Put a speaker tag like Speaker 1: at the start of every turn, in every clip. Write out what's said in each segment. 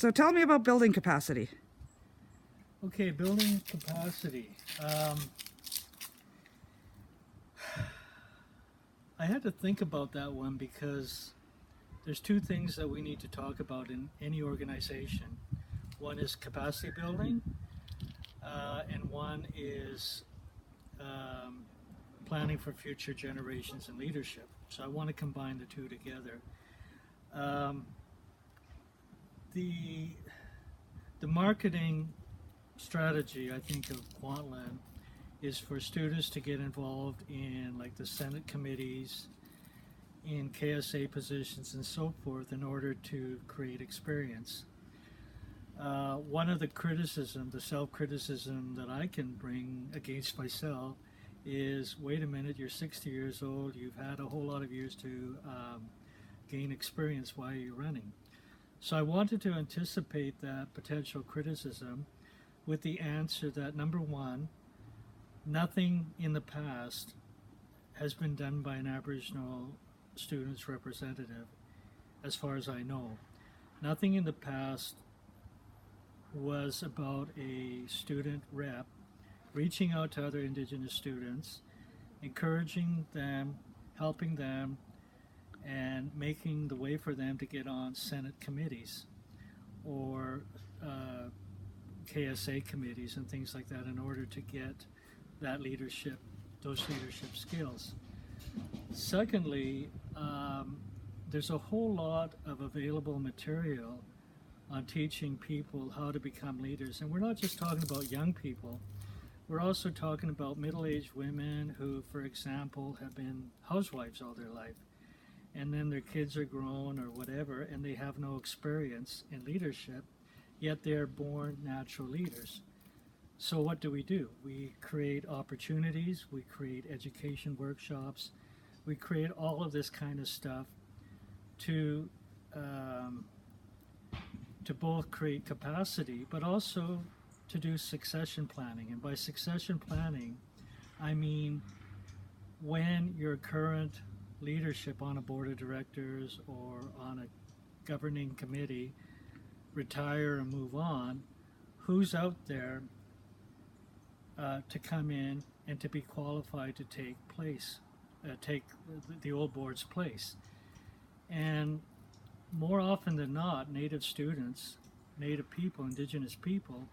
Speaker 1: So tell me about building capacity.
Speaker 2: Okay, building capacity. I had to think about that one because there's two things that we need to talk about in any organization. One is capacity building, and one is planning for future generations and leadership. So I want to combine the two together. Um, the marketing strategy, I think, of Kwantlen is for students to get involved in like the Senate committees, in KSA positions and so forth in order to create experience. One of the the self-criticism that I can bring against myself is, wait a minute, you're 60 years old, you've had a whole lot of years to gain experience, why are you running? So I wanted to anticipate that potential criticism with the answer that, number one, nothing in the past has been done by an Aboriginal students representative, as far as I know. Nothing in the past was about a student rep reaching out to other Indigenous students, encouraging them, helping them, and making the way for them to get on Senate committees or KSA committees and things like that in order to get that leadership, those leadership skills. Secondly, there's a whole lot of available material on teaching people how to become leaders. And we're not just talking about young people. We're also talking about middle-aged women who, for example, have been housewives all their life. And then their kids are grown or whatever, and they have no experience in leadership, yet they're born natural leaders. So what do? We create opportunities, we create education workshops, we create all of this kind of stuff to both create capacity, but also to do succession planning. And by succession planning, I mean when your current leadership on a board of directors or on a governing committee retire and move on, who's out there to come in and to be qualified to take the old board's place. And more often than not, Native students, Native people, Indigenous people,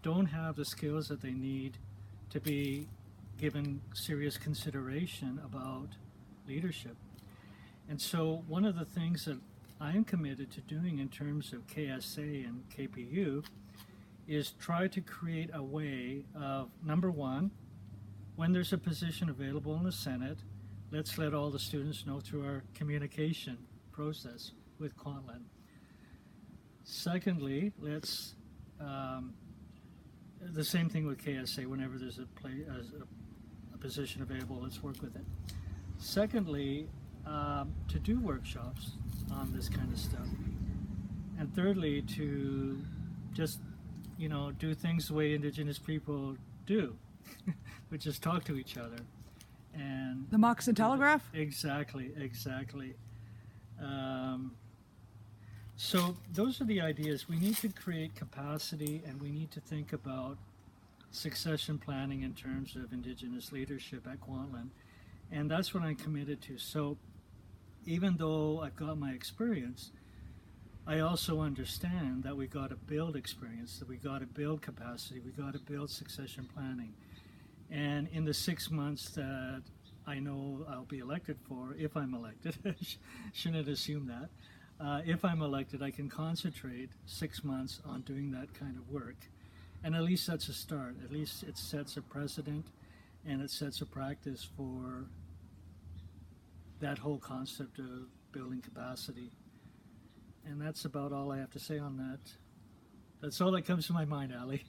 Speaker 2: don't have the skills that they need to be given serious consideration about leadership. And so one of the things that I'm committed to doing in terms of KSA and KPU is try to create a way of, number one, when there's a position available in the Senate, let's let all the students know through our communication process with Kwantlen. Secondly, let's the same thing with KSA. Whenever there's a position available, let's work with it. Secondly, to do workshops on this kind of stuff. And thirdly, to just, do things the way Indigenous people do, which is talk to each other. And
Speaker 1: The Moccasin Telegraph?
Speaker 2: Exactly. So those are the ideas. We need to create capacity, and we need to think about succession planning in terms of Indigenous leadership at Kwantlen. And that's what I'm committed to. So even though I've got my experience, I also understand that we got to build experience, that we got to build capacity, we got to build succession planning. And in the 6 months that I know I'll be elected for, if I'm elected, shouldn't assume that, if I'm elected, I can concentrate 6 months on doing that kind of work. And at least that's a start. At least it sets a precedent and it sets a practice for that whole concept of building capacity. And that's about all I have to say on that. That's all that comes to my mind, Ali.